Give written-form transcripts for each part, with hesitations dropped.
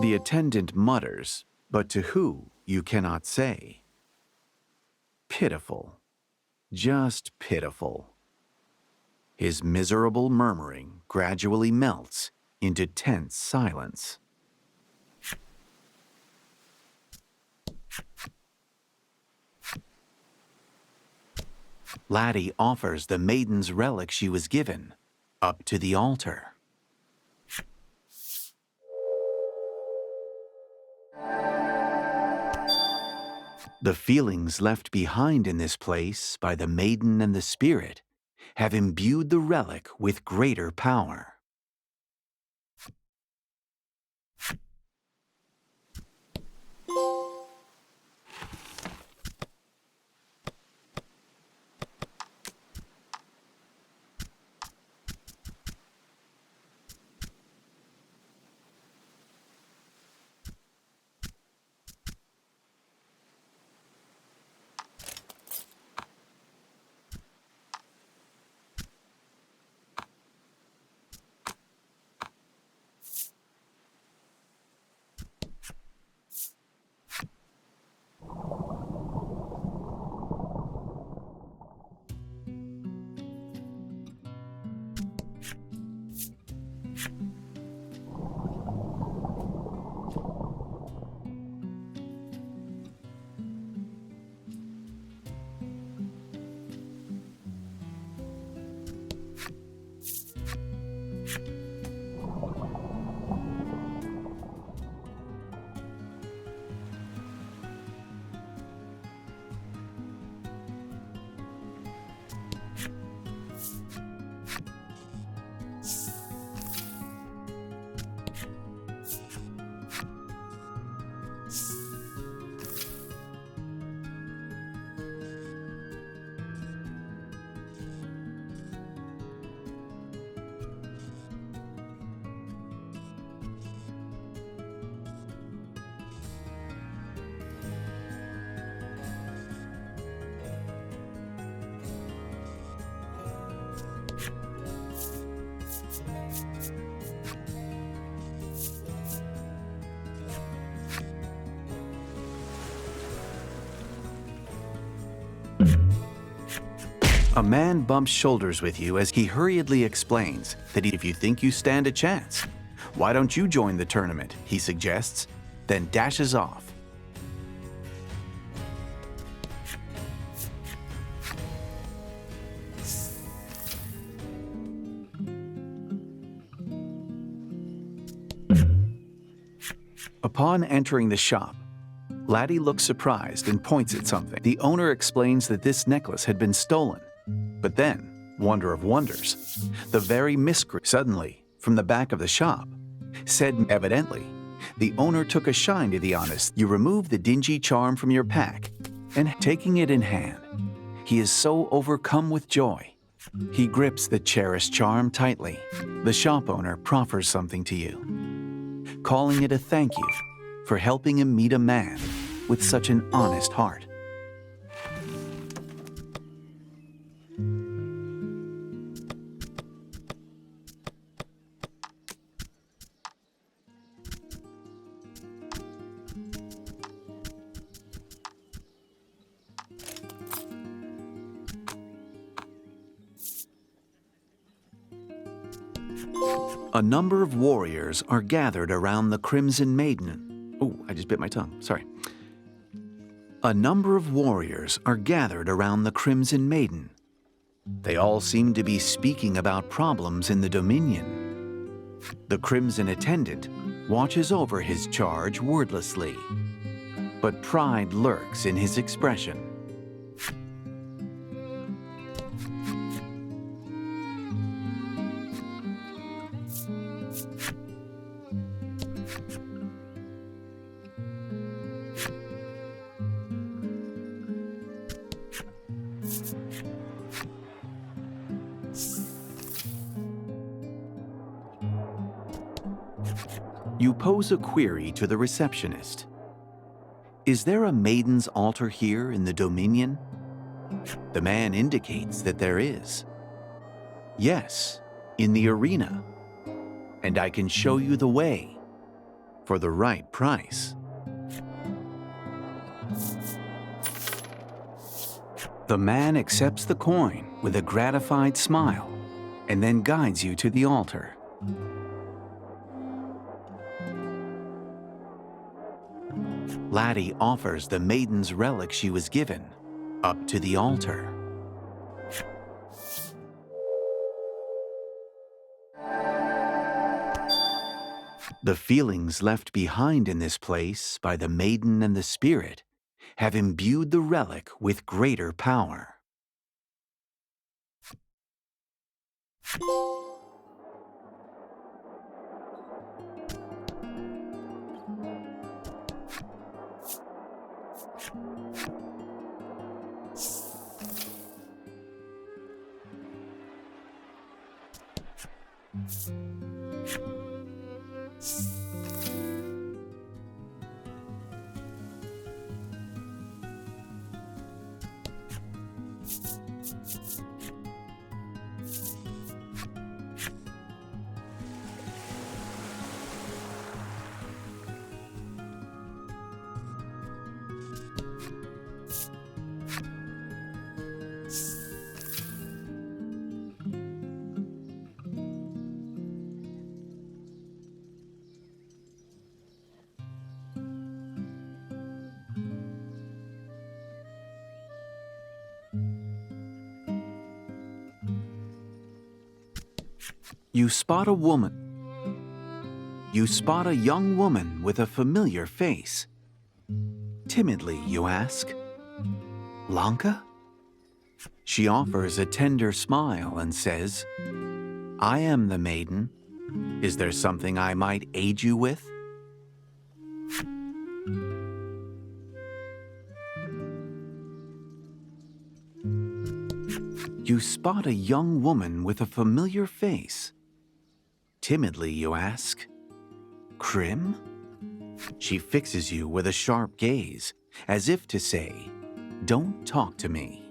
The attendant mutters, but to who you cannot say. Pitiful, just pitiful. His miserable murmuring gradually melts into tense silence. Laddie offers the maiden's relic she was given up to the altar. The feelings left behind in this place by the maiden and the spirit have imbued the relic with greater power. A man bumps shoulders with you as he hurriedly explains that if you think you stand a chance, why don't you join the tournament, he suggests, then dashes off. Upon entering the shop, Laddie looks surprised and points at something. The owner explains that this necklace had been stolen. But then, wonder of wonders, the very miscreant suddenly, from the back of the shop, said evidently, the owner took a shine to the honest. You remove the dingy charm from your pack, and taking it in hand, he is so overcome with joy. He grips the cherished charm tightly. The shop owner proffers something to you, calling it a thank you for helping him meet a man with such an honest heart. A number of warriors are gathered around the Crimson Maiden. Oh, I just bit my tongue, sorry. A number of warriors are gathered around the Crimson Maiden. They all seem to be speaking about problems in the Dominion. The Crimson Attendant watches over his charge wordlessly, but pride lurks in his expression. You pose a query to the receptionist. Is there a maiden's altar here in the Dominion? The man indicates that there is. Yes, in the arena. And I can show you the way. for the right price. The man accepts the coin with a gratified smile and then guides you to the altar. Laddie offers the maiden's relic she was given up to the altar. The feelings left behind in this place by the maiden and the spirit have imbued the relic with greater power. You spot a woman. You spot a young woman with a familiar face. Timidly, you ask, "Lanka?" She offers a tender smile and says, "I am the maiden. Is there something I might aid you with?" You spot a young woman with a familiar face. Timidly, you ask, "Krim?" She fixes you with a sharp gaze, as if to say, "Don't talk to me."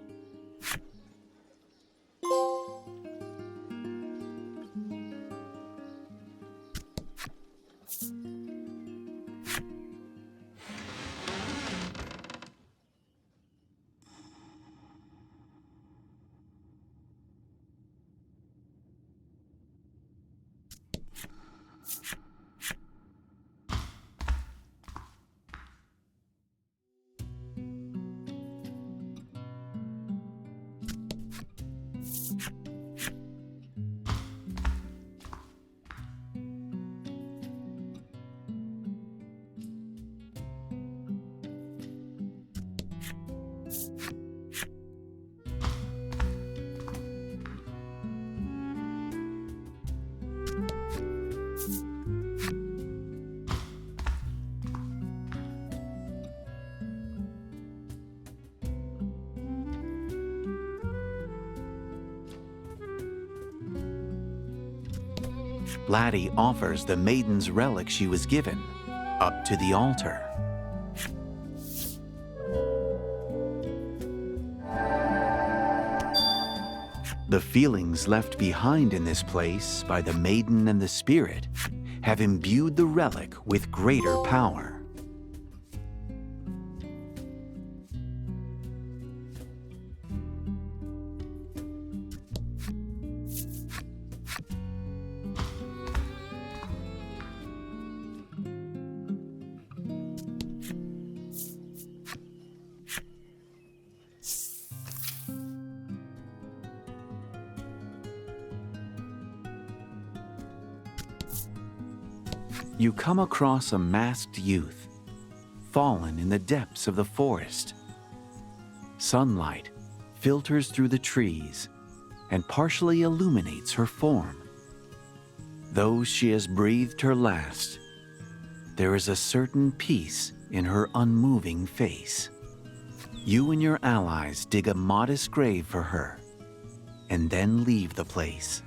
Laddie offers the maiden's relic she was given up to the altar. The feelings left behind in this place by the maiden and the spirit have imbued the relic with greater power. You come across a masked youth, fallen in the depths of the forest. Sunlight filters through the trees and partially illuminates her form. Though she has breathed her last, there is a certain peace in her unmoving face. You and your allies dig a modest grave for her and then leave the place.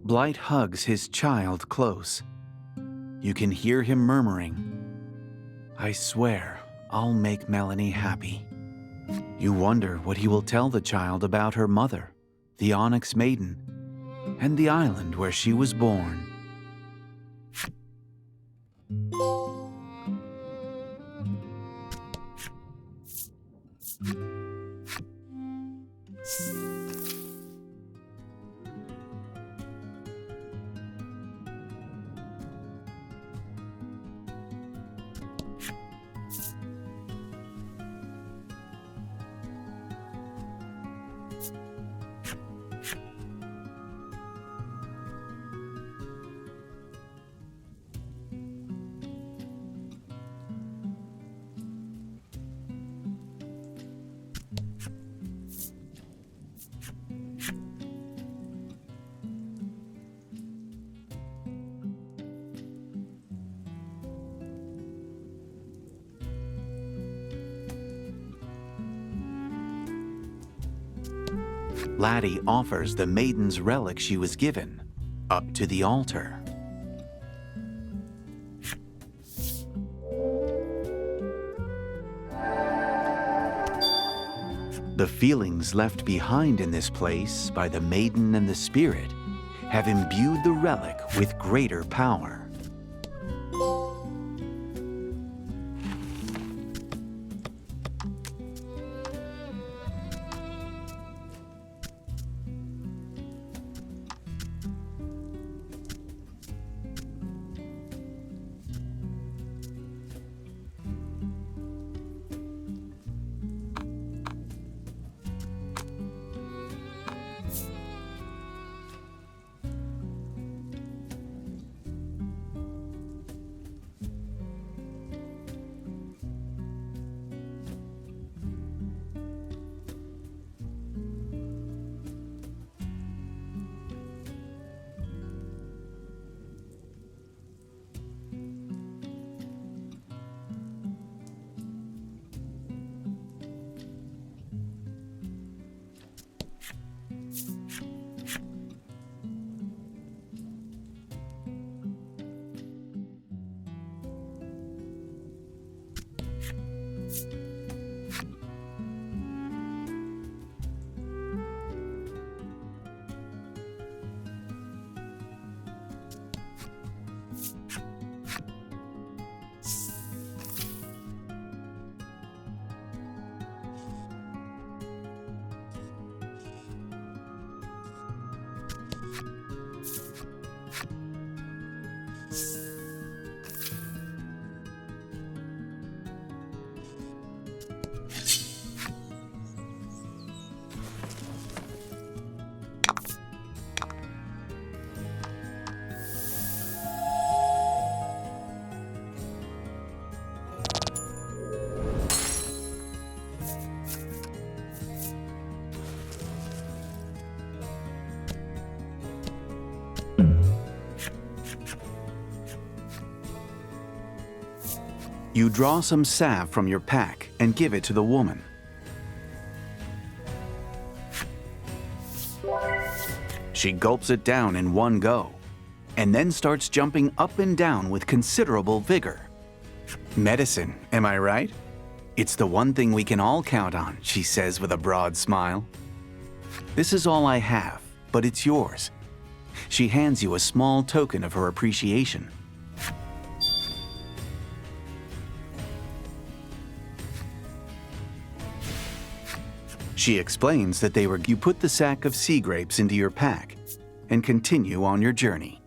Blight hugs his child close. You can hear him murmuring, "I swear I'll make Melanie happy." You wonder what he will tell the child about her mother, the Onyx Maiden, and the island where she was born. Laddie offers the maiden's relic she was given up to the altar. The feelings left behind in this place by the maiden and the spirit have imbued the relic with greater power. You draw some salve from your pack and give it to the woman. She gulps it down in one go, and then starts jumping up and down with considerable vigor. Medicine, am I right? It's the one thing we can all count on, she says with a broad smile. This is all I have, but it's yours. She hands you a small token of her appreciation. She explains that you put the sack of sea grapes into your pack and continue on your journey.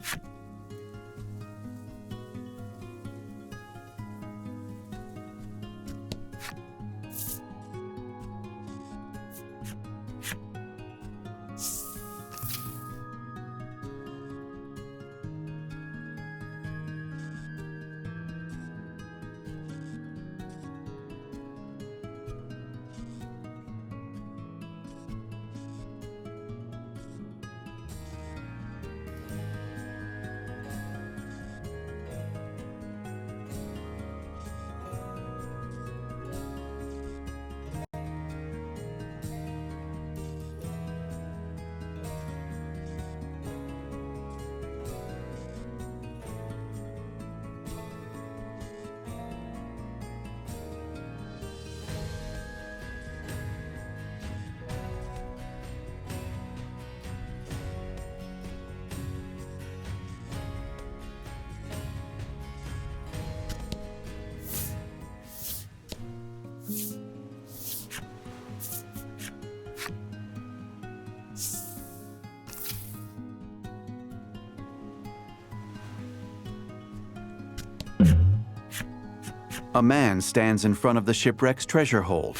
A man stands in front of the shipwreck's treasure hold,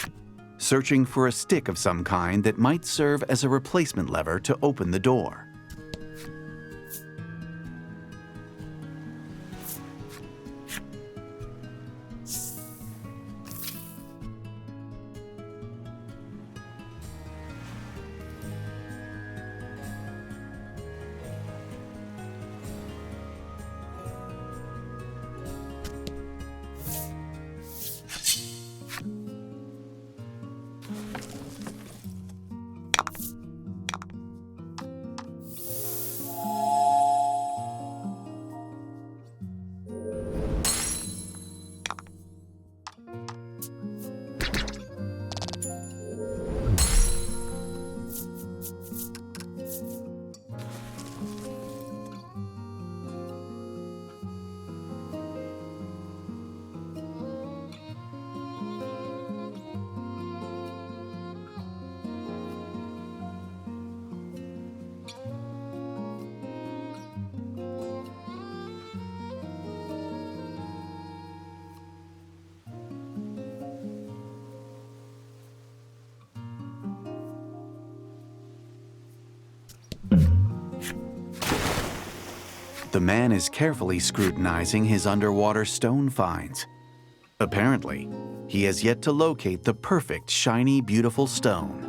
searching for a stick of some kind that might serve as a replacement lever to open the door. The man is carefully scrutinizing his underwater stone finds. Apparently, he has yet to locate the perfect, shiny, beautiful stone.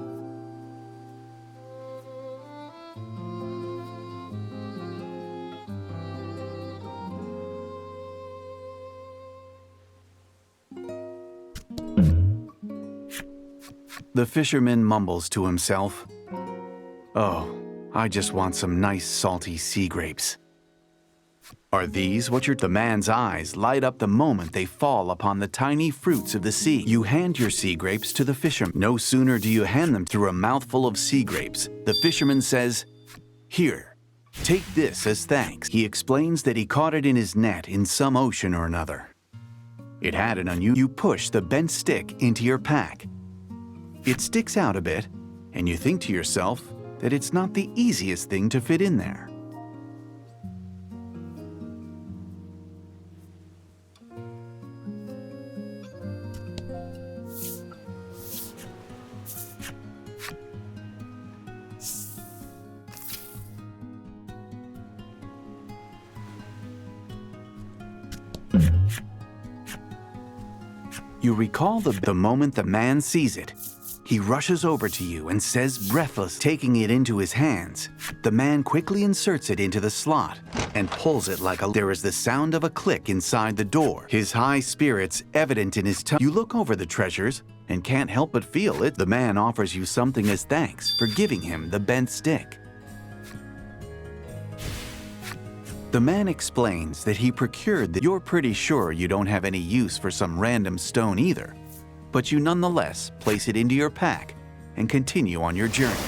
The fisherman mumbles to himself, "Oh, I just want some nice salty sea grapes." Are these what the man's eyes light up the moment they fall upon the tiny fruits of the sea? You hand your sea grapes to the fisherman. No sooner do you hand them through a mouthful of sea grapes, the fisherman says, "Here, take this as thanks." He explains that he caught it in his net in some ocean or another. It had an unusual. You push the bent stick into your pack. It sticks out a bit, and you think to yourself that it's not the easiest thing to fit in there. You recall the moment the man sees it. He rushes over to you and says breathless, taking it into his hands. The man quickly inserts it into the slot and pulls it like a... There is the sound of a click inside the door, his high spirits evident in his tone. You look over the treasures and can't help but feel it. The man offers you something as thanks for giving him the bent stick. The man explains that he procured that. You're pretty sure you don't have any use for some random stone either, but you nonetheless place it into your pack and continue on your journey.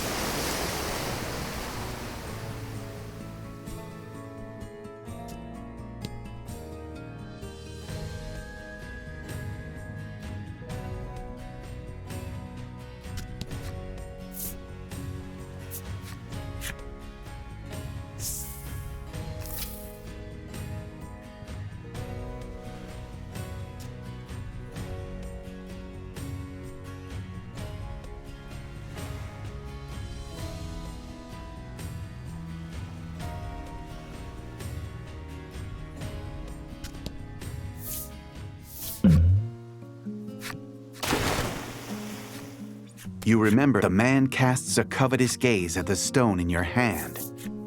You remember the man casts a covetous gaze at the stone in your hand.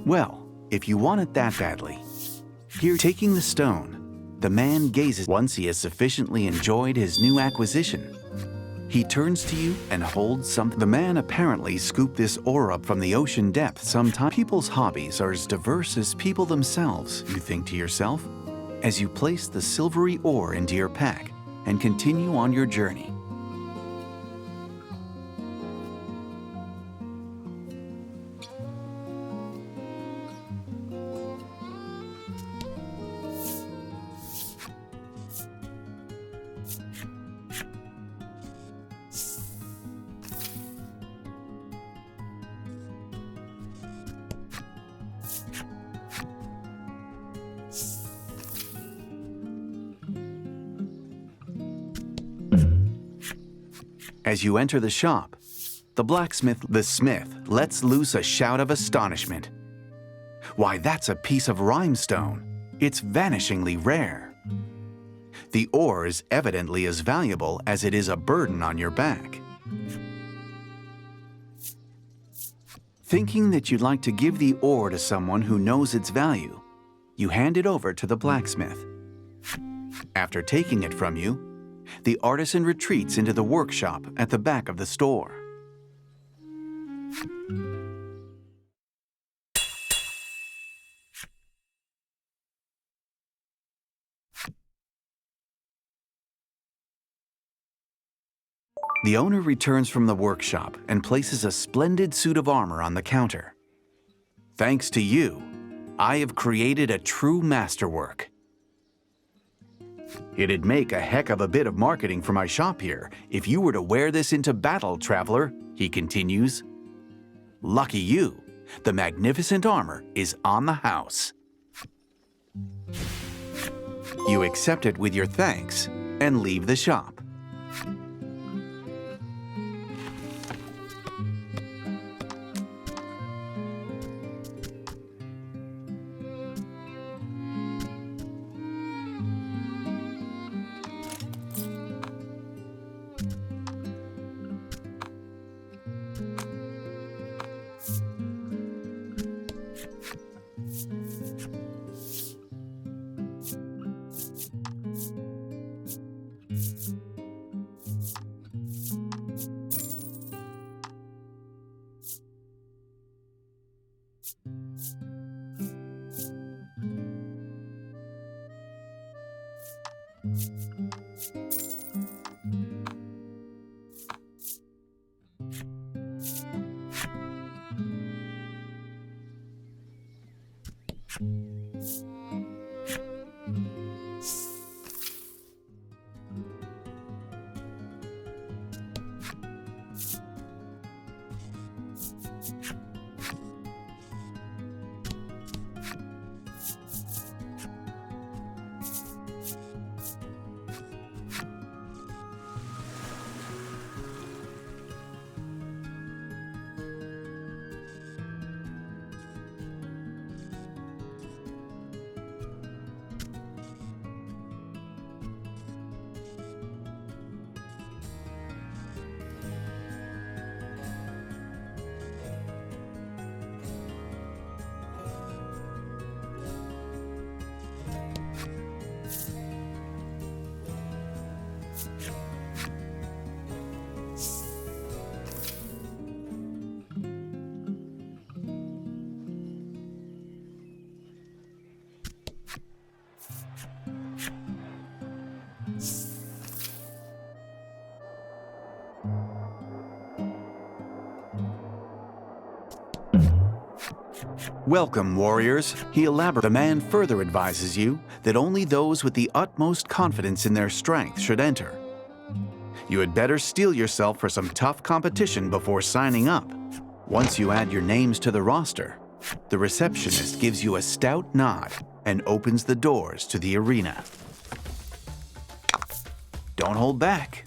Well, if you want it that badly, here, taking the stone, the man gazes. Once he has sufficiently enjoyed his new acquisition, he turns to you and holds something. The man apparently scooped this ore up from the ocean depth sometime. People's hobbies are as diverse as people themselves, you think to yourself, as you place the silvery ore into your pack and continue on your journey. As you enter the shop, the smith lets loose a shout of astonishment. Why, that's a piece of limestone. It's vanishingly rare. The ore is evidently as valuable as it is a burden on your back. Thinking that you'd like to give the ore to someone who knows its value, you hand it over to the blacksmith. After taking it from you, the artisan retreats into the workshop at the back of the store. The owner returns from the workshop and places a splendid suit of armor on the counter. Thanks to you, I have created a true masterwork. It'd make a heck of a bit of marketing for my shop here if you were to wear this into battle, traveler, he continues. Lucky you, the magnificent armor is on the house. You accept it with your thanks and leave the shop. Welcome, warriors. The man further advises you that only those with the utmost confidence in their strength should enter. You had better steel yourself for some tough competition before signing up. Once you add your names to the roster, the receptionist gives you a stout nod and opens the doors to the arena. Don't hold back.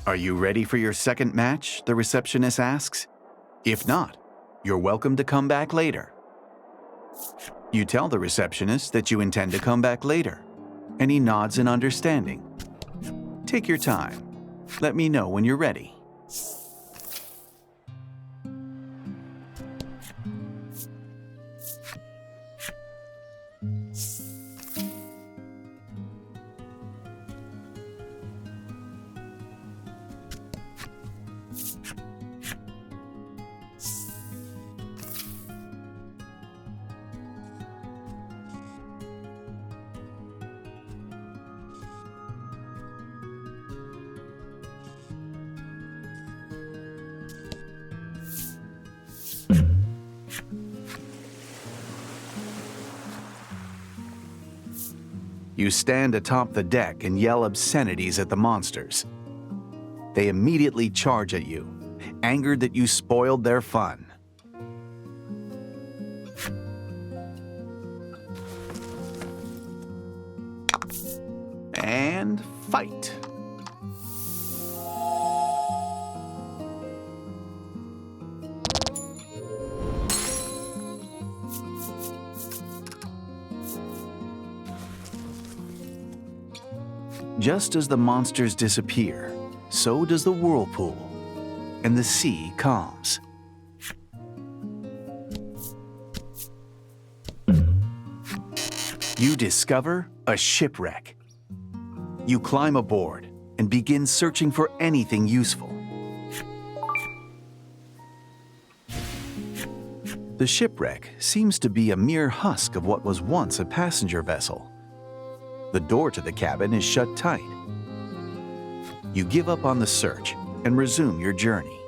Are you ready for your second match? The receptionist asks. If not, you're welcome to come back later. You tell the receptionist that you intend to come back later, and he nods in understanding. Take your time. Let me know when you're ready. You stand atop the deck and yell obscenities at the monsters. They immediately charge at you, angered that you spoiled their fun. And fight. Just as the monsters disappear, so does the whirlpool, and the sea calms. You discover a shipwreck. You climb aboard and begin searching for anything useful. The shipwreck seems to be a mere husk of what was once a passenger vessel. The door to the cabin is shut tight. You give up on the search and resume your journey.